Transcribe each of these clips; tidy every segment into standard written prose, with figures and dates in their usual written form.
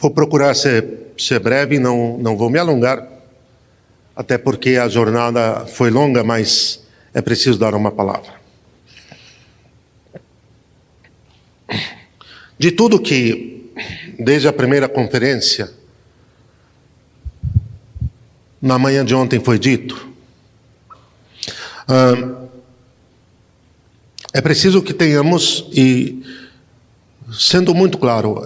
Vou procurar ser breve, não vou me alongar, até porque a jornada foi longa, mas é preciso dar uma palavra. De tudo que, desde a primeira conferência, na manhã de ontem foi dito, é preciso que tenhamos, e sendo muito claro,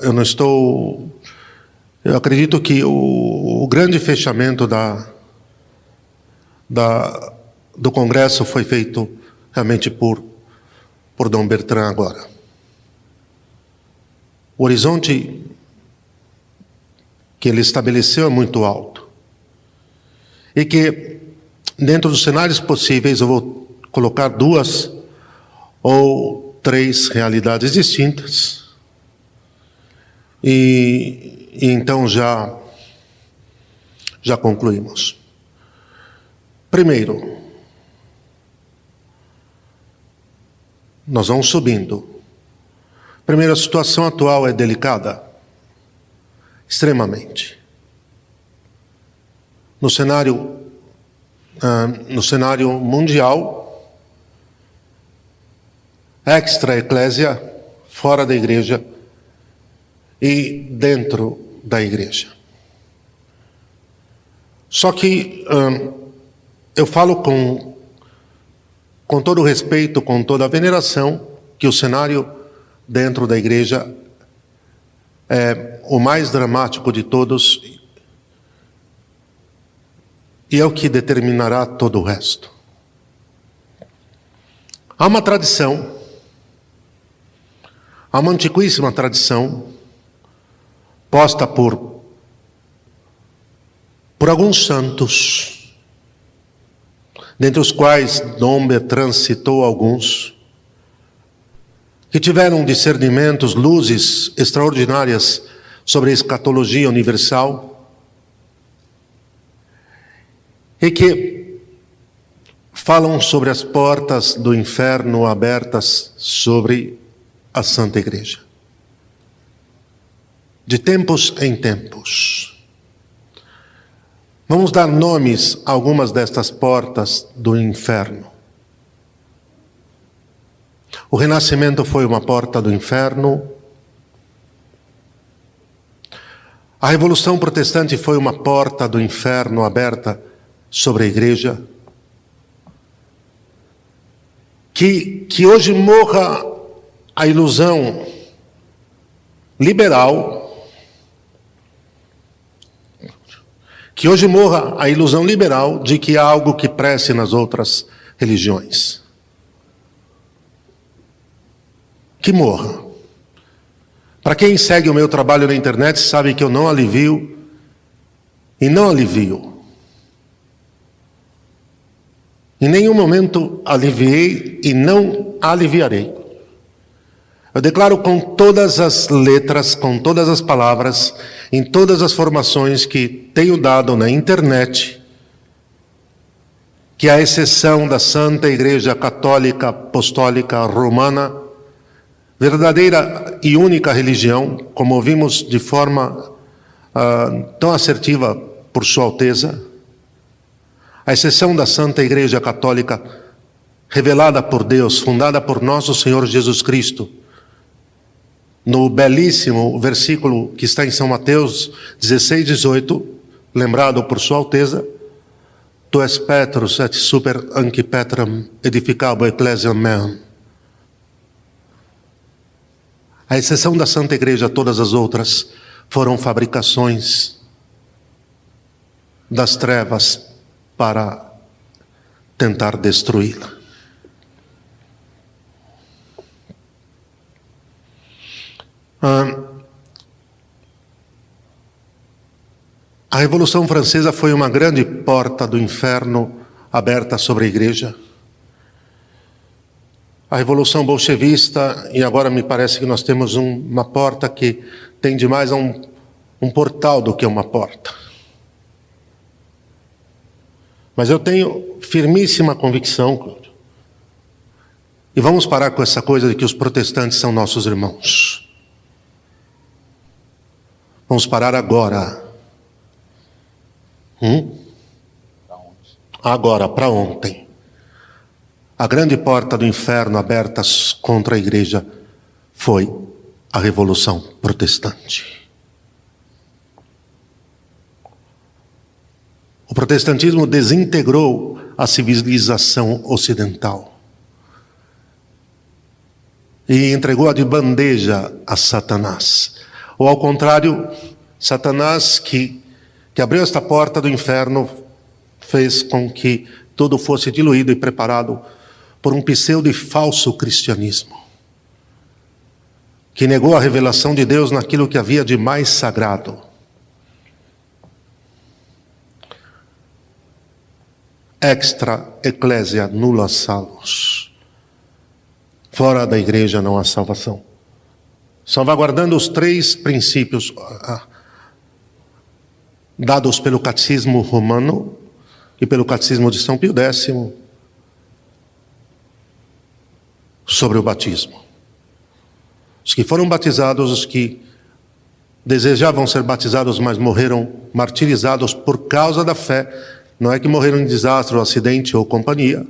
eu acredito que o grande fechamento do Congresso foi feito realmente por Dom Bertrand agora. O horizonte que ele estabeleceu é muito alto. E que, dentro dos cenários possíveis, eu vou colocar 2 ou 3 realidades distintas. E então já concluímos. Primeiro, nós vamos subindo. Primeiro, a situação atual é delicada, extremamente. No cenário mundial, extra-eclésia, fora da igreja e dentro da igreja. Só que eu falo com todo o respeito, com toda a veneração, que o cenário dentro da igreja é o mais dramático de todos e é o que determinará todo o resto. Há uma tradição, há uma antiquíssima tradição, posta por alguns santos, dentre os quais Dom Bertrand citou alguns, que tiveram discernimentos, luzes extraordinárias sobre a escatologia universal, e que falam sobre as portas do inferno abertas sobre a Santa Igreja. De tempos em tempos. Vamos dar nomes a algumas destas portas do inferno. O Renascimento foi uma porta do inferno. A Revolução Protestante foi uma porta do inferno aberta sobre a Igreja. Que hoje morra a ilusão liberal, que hoje morra a ilusão liberal de que há algo que preste nas outras religiões. Que morra. Para quem segue o meu trabalho na internet, sabe que eu não alivio e não alivio. Em nenhum momento aliviei e não aliviarei. Eu declaro com todas as letras, com todas as palavras, em todas as formações que tenho dado na internet, que à exceção da Santa Igreja Católica Apostólica Romana, verdadeira e única religião, como ouvimos de forma tão assertiva por Sua Alteza, à exceção da Santa Igreja Católica revelada por Deus, fundada por nosso Senhor Jesus Cristo, no belíssimo versículo que está em São Mateus 16, 18, lembrado por Sua Alteza, Tu és Petrus et super anchi Petram edificabo ecclesiam meam. À exceção da Santa Igreja, todas as outras foram fabricações das trevas para tentar destruí-la. A Revolução Francesa foi uma grande porta do inferno aberta sobre a Igreja. A Revolução Bolchevista, e agora me parece que nós temos uma porta que tende mais a um portal do que uma porta. Mas eu tenho firmíssima convicção, Cláudio, e vamos parar com essa coisa de que os protestantes são nossos irmãos. Vamos parar agora. Agora, para ontem. A grande porta do inferno aberta contra a igreja foi a Revolução Protestante. O protestantismo desintegrou a civilização ocidental e entregou-a de bandeja a Satanás. Ou ao contrário, Satanás que abriu esta porta do inferno fez com que tudo fosse diluído e preparado por um pseudo e falso cristianismo, que negou a revelação de Deus naquilo que havia de mais sagrado. Extra ecclesia nulla salus. Fora da igreja não há salvação. Salvaguardando os 3 princípios dados pelo Catecismo Romano e pelo Catecismo de São Pio X sobre o batismo. Os que foram batizados, os que desejavam ser batizados, mas morreram martirizados por causa da fé, não é que morreram em desastre, ou acidente ou companhia,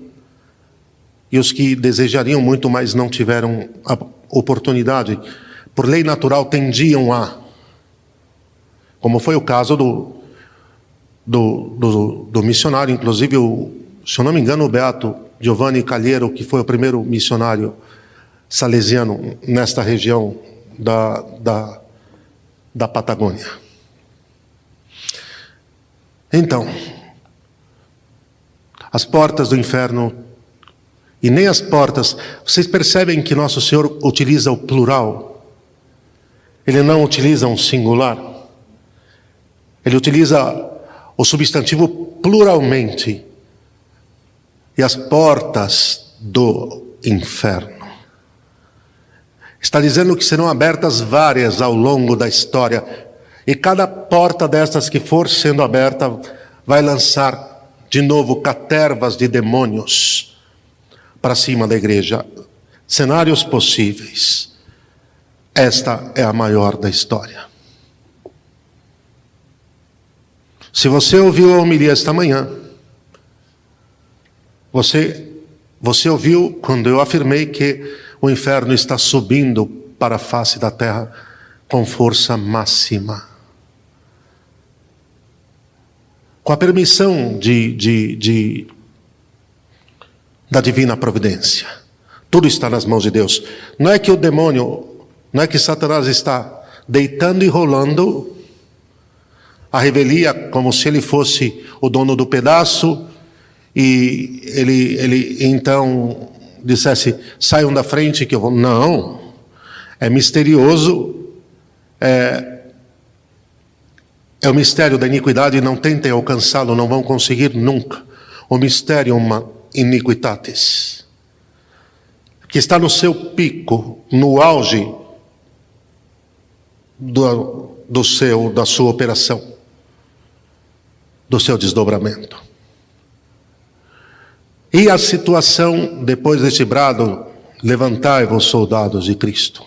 e os que desejariam muito, mas não tiveram a oportunidade, por lei natural tendiam a, como foi o caso do missionário, inclusive, se eu não me engano, o beato Giovanni Calheiro, que foi o primeiro missionário salesiano nesta região da Patagônia. Então, as portas do inferno, e nem as portas, vocês percebem que Nosso Senhor utiliza o plural, Ele não utiliza um singular, Ele utiliza o substantivo pluralmente, e as portas do inferno. Está dizendo que serão abertas várias ao longo da história, e cada porta destas que for sendo aberta vai lançar de novo catervas de demônios para cima da igreja. Cenários possíveis. Esta é a maior da história. Se você ouviu a homilia esta manhã, você ouviu quando eu afirmei que o inferno está subindo para a face da terra com força máxima. Com a permissão da divina providência. Tudo está nas mãos de Deus. Não é que o demônio, não é que Satanás está deitando e rolando a revelia como se ele fosse o dono do pedaço, e ele então dissesse: saiam da frente que eu vou. Não, é misterioso, é o mistério da iniquidade, não tentem alcançá-lo, não vão conseguir nunca. O mistério iniquitatis, que está no seu pico, no auge da sua operação, do seu desdobramento. E a situação, depois deste brado, levantai-vos, soldados de Cristo,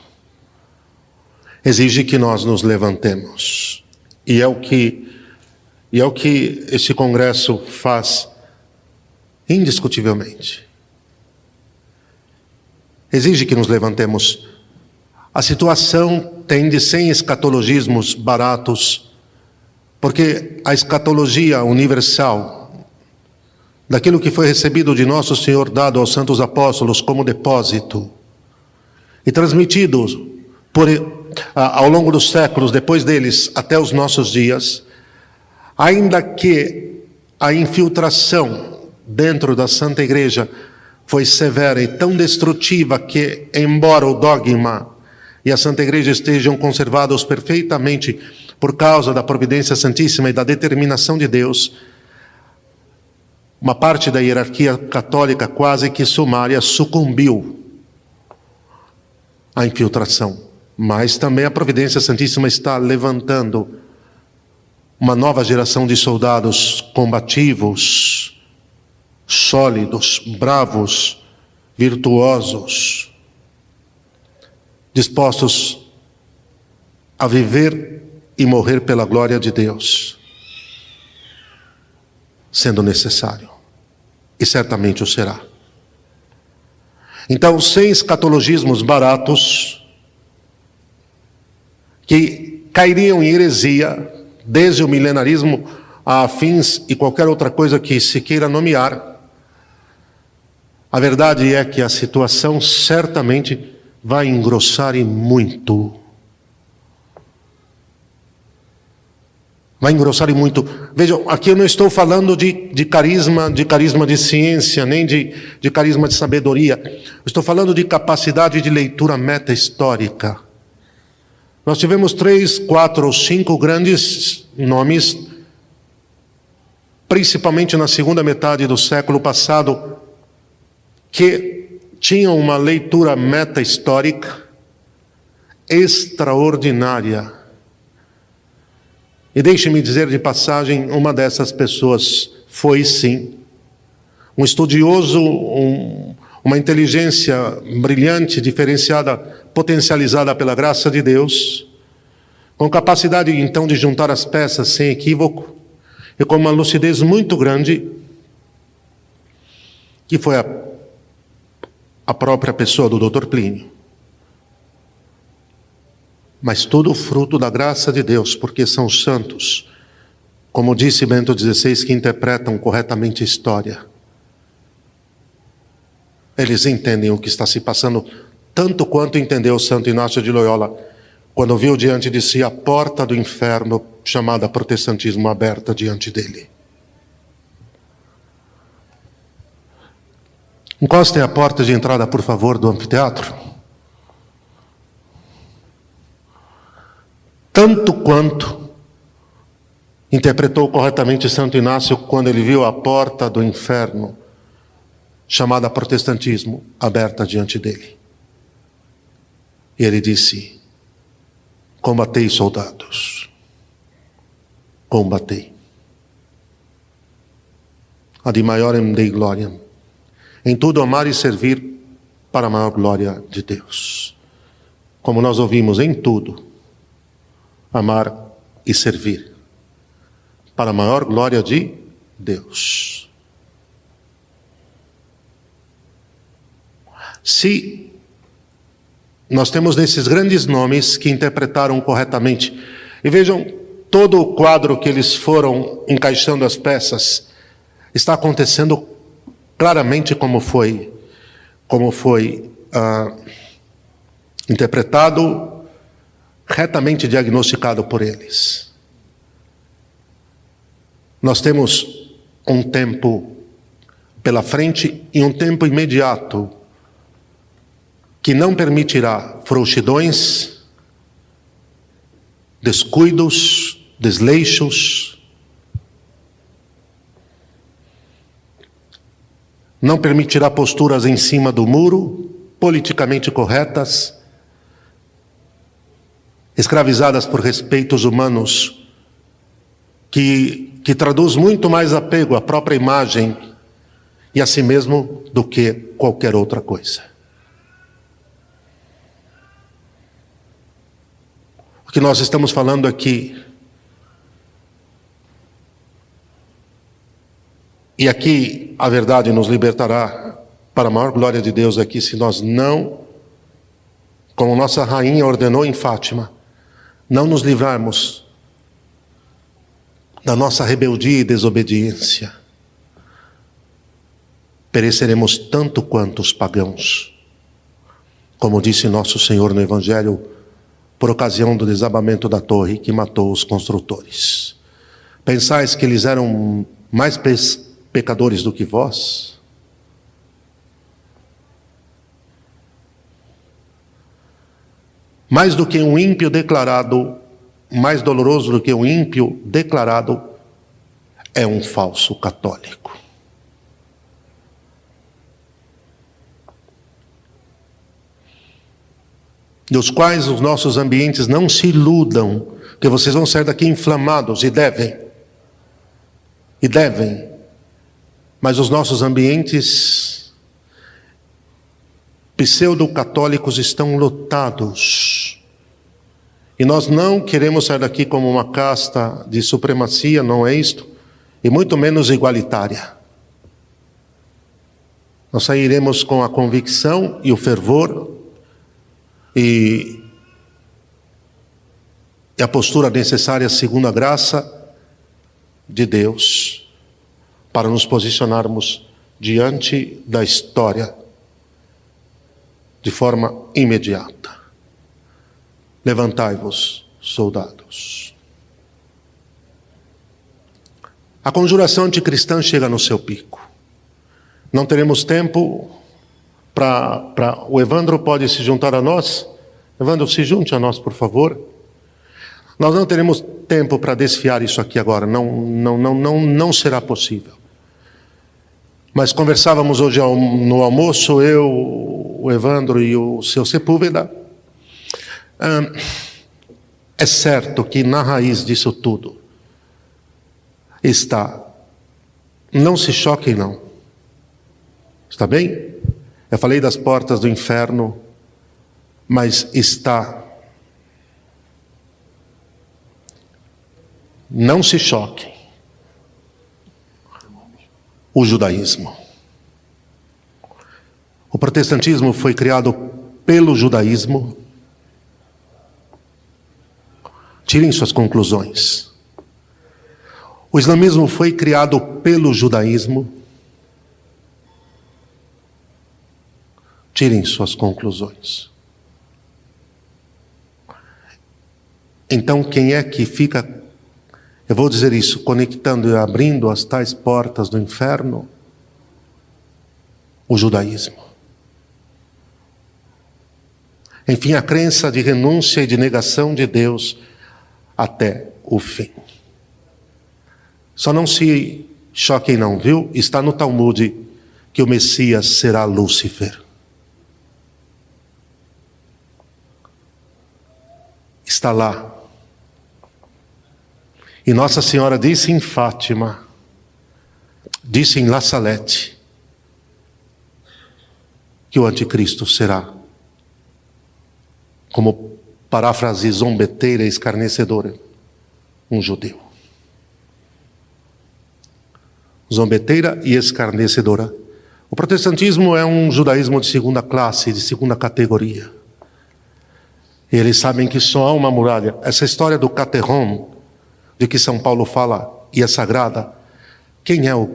exige que nós nos levantemos. E é o que esse congresso faz indiscutivelmente. Exige que nos levantemos. A situação tende sem escatologismos baratos, porque a escatologia universal, daquilo que foi recebido de Nosso Senhor, dado aos santos apóstolos como depósito, e transmitido ao longo dos séculos, depois deles, até os nossos dias, ainda que a infiltração dentro da Santa Igreja foi severa e tão destrutiva que, embora o dogma e a Santa Igreja estejam conservados perfeitamente por causa da providência santíssima e da determinação de Deus, uma parte da hierarquia católica quase que sumária sucumbiu à infiltração. Mas também a providência santíssima está levantando uma nova geração de soldados combativos, sólidos, bravos, virtuosos, dispostos a viver e morrer pela glória de Deus, sendo necessário. E certamente o será. Então, sem escatologismos baratos, que cairiam em heresia, desde o milenarismo a afins e qualquer outra coisa que se queira nomear, a verdade é que a situação certamente vai engrossar e muito. Vai engrossar e muito. Vejam, aqui eu não estou falando de carisma de ciência, nem de carisma de sabedoria. Eu estou falando de capacidade de leitura meta-histórica. Nós tivemos 3, 4 ou 5 grandes nomes, principalmente na segunda metade do século passado, que tinham uma leitura meta-histórica extraordinária. E deixe-me dizer de passagem, uma dessas pessoas foi sim um estudioso, uma inteligência brilhante, diferenciada, potencializada pela graça de Deus, com capacidade então de juntar as peças sem equívoco e com uma lucidez muito grande, que foi a própria pessoa do Dr. Plínio. Mas tudo fruto da graça de Deus, porque são os santos, como disse Bento XVI, que interpretam corretamente a história. Eles entendem o que está se passando, tanto quanto entendeu Santo Inácio de Loyola, quando viu diante de si a porta do inferno, chamada protestantismo, aberta diante dele. Encostem a porta de entrada, por favor, do anfiteatro. Tanto quanto interpretou corretamente Santo Inácio quando ele viu a porta do inferno, chamada protestantismo, aberta diante dele. E ele disse: combatei, soldados, combatei. Ad maiorem Dei gloriam, em tudo amar e servir para a maior glória de Deus. Como nós ouvimos, em tudo amar e servir para a maior glória de Deus. Se nós temos nesses grandes nomes que interpretaram corretamente, e vejam todo o quadro que eles foram encaixando as peças, está acontecendo claramente como foi interpretado, retamente diagnosticado por eles. Nós temos um tempo pela frente e um tempo imediato que não permitirá frouxidões, descuidos, desleixos, não permitirá posturas em cima do muro, politicamente corretas, escravizadas por respeitos humanos, que traduz muito mais apego à própria imagem e a si mesmo do que qualquer outra coisa. O que nós estamos falando aqui, e aqui a verdade nos libertará para a maior glória de Deus aqui, se nós não, como nossa rainha ordenou em Fátima, não nos livrarmos da nossa rebeldia e desobediência, pereceremos tanto quanto os pagãos, como disse nosso Senhor no Evangelho, por ocasião do desabamento da torre que matou os construtores. Pensais que eles eram mais pecadores do que vós? Mais do que um ímpio declarado, mais doloroso do que um ímpio declarado, é um falso católico. Dos quais os nossos ambientes não se iludam, que vocês vão sair daqui inflamados, e devem, mas os nossos ambientes pseudo-católicos estão lotados, E nós não queremos sair daqui como uma casta de supremacia, não é isto, e muito menos igualitária. Nós sairemos com a convicção e o fervor e a postura necessária segundo a graça de Deus para nos posicionarmos diante da história de forma imediata. Levantai-vos, soldados. A conjuração anticristã chega no seu pico. Não teremos tempo para... O Evandro pode se juntar a nós? Evandro, se junte a nós, por favor. Nós não teremos tempo para desfiar isso aqui agora. Não será possível. Mas conversávamos hoje no almoço, eu, o Evandro e o seu Sepúlveda. É certo que na raiz disso tudo está, não se choquem não, está bem? Eu falei das portas do inferno, mas está, não se choquem, o judaísmo. O protestantismo foi criado pelo judaísmo. Tirem suas conclusões. O islamismo foi criado pelo judaísmo. Tirem suas conclusões. Então, quem é que fica, eu vou dizer isso, conectando e abrindo as tais portas do inferno? O judaísmo. Enfim, a crença de renúncia e de negação de Deus até o fim. Só não se choquem não, viu? Está no Talmud que o Messias será Lúcifer. Está lá. E Nossa Senhora disse em Fátima, disse em La Salette, que o anticristo será, como paráfrase zombeteira e escarnecedora, um judeu. Zombeteira e escarnecedora. O protestantismo é um judaísmo de segunda classe, de segunda categoria. E eles sabem que só há uma muralha. Essa história do Caterron, de que São Paulo fala, e é sagrada. Quem é o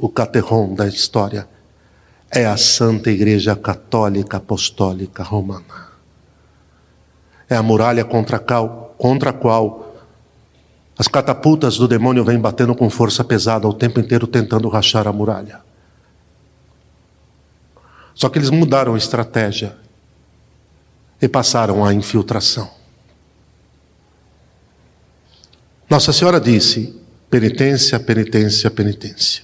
Caterron da história? É a Santa Igreja Católica Apostólica Romana. É a muralha contra a qual as catapultas do demônio vêm batendo com força pesada o tempo inteiro tentando rachar a muralha. Só que eles mudaram a estratégia e passaram à infiltração. Nossa Senhora disse: penitência, penitência, penitência.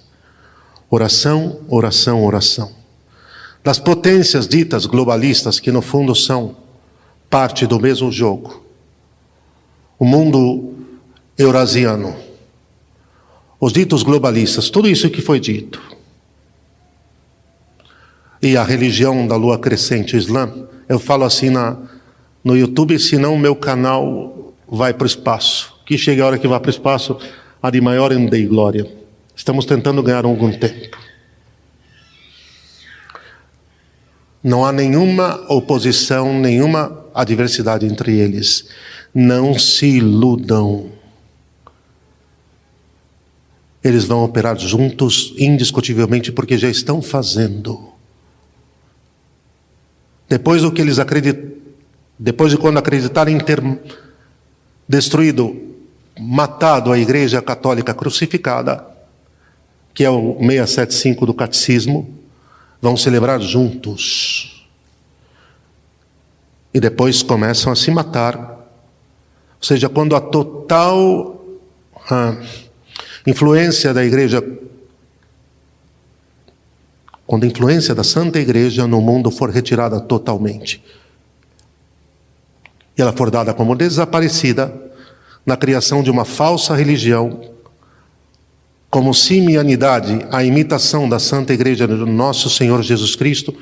Oração, oração, oração. Das potências ditas globalistas, que no fundo são parte do mesmo jogo. O mundo eurasiano, os ditos globalistas, tudo isso que foi dito. E a religião da lua crescente, o Islã, eu falo assim no YouTube, senão o meu canal vai para o espaço. Que chegue a hora que vá para o espaço, a de maior e glória. Estamos tentando ganhar algum tempo. Não há nenhuma oposição, nenhuma adversidade entre eles. Não se iludam. Eles vão operar juntos, indiscutivelmente, porque já estão fazendo. Depois de quando acreditarem ter destruído, matado a Igreja Católica crucificada, que é o 675 do Catecismo, vão celebrar juntos. E depois começam a se matar. Ou seja, quando a total influência da Igreja, quando a influência da Santa Igreja no mundo for retirada totalmente, e ela for dada como desaparecida, na criação de uma falsa religião, como simianidade à imitação da Santa Igreja do nosso Senhor Jesus Cristo,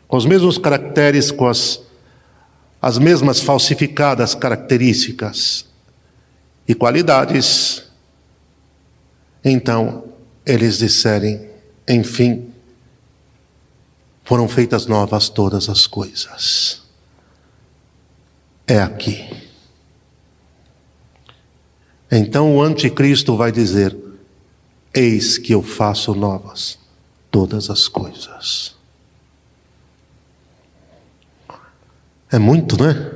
com os mesmos caracteres, com as as mesmas falsificadas características e qualidades, então eles disserem, enfim, foram feitas novas todas as coisas. É aqui. Então o anticristo vai dizer, eis que eu faço novas todas as coisas. É muito, não é?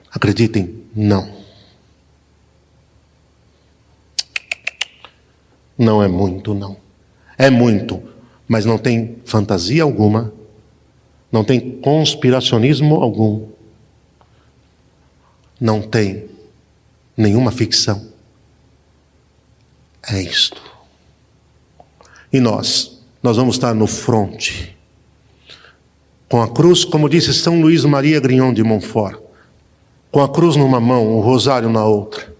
Acreditem, não. Não é muito, não. É muito, mas não tem fantasia alguma, não tem conspiracionismo algum, não tem nenhuma ficção. É isto. E nós vamos estar no fronte, com a cruz, como disse São Luís Maria Grignon de Montfort, com a cruz numa mão, o rosário na outra.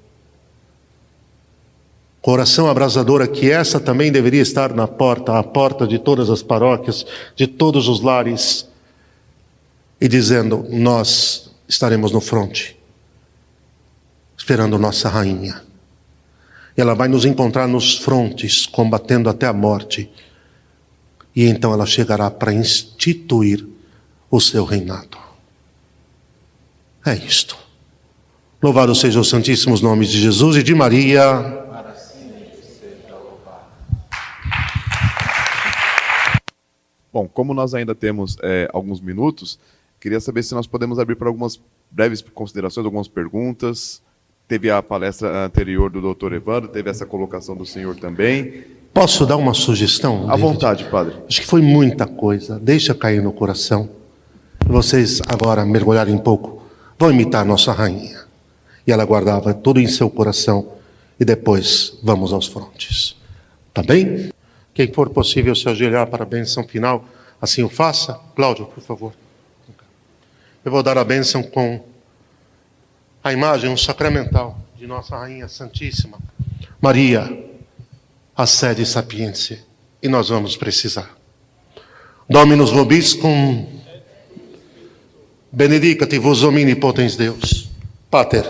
Coração abrasadora, que essa também deveria estar na porta, à porta de todas as paróquias, de todos os lares, e dizendo, nós estaremos no fronte, esperando nossa rainha. E ela vai nos encontrar nos frontes, combatendo até a morte. E então ela chegará para instituir o seu reinado. É isto. Louvado seja os santíssimos nomes de Jesus e de Maria. Bom, como nós ainda temos alguns minutos, queria saber se nós podemos abrir para algumas breves considerações, algumas perguntas. Teve a palestra anterior do doutor Evandro, teve essa colocação do senhor também. Posso dar uma sugestão? À vontade, padre. Acho que foi muita coisa. Deixa cair no coração. Vocês agora mergulharem um pouco. Vão imitar nossa rainha. E ela guardava tudo em seu coração. E depois vamos aos frontes. Tá bem? Quem for possível se ajoelhar para a bênção final, assim o faça. Cláudio, por favor. Eu vou dar a bênção com a imagem, um sacramental de Nossa Rainha Santíssima, Maria, a sede sapiência. E nós vamos precisar. Dominus vobiscum, benedicat vos omnipotens Deus, Pater,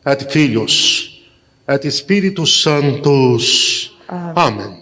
et Filius, et Spiritus Sanctus. Amém.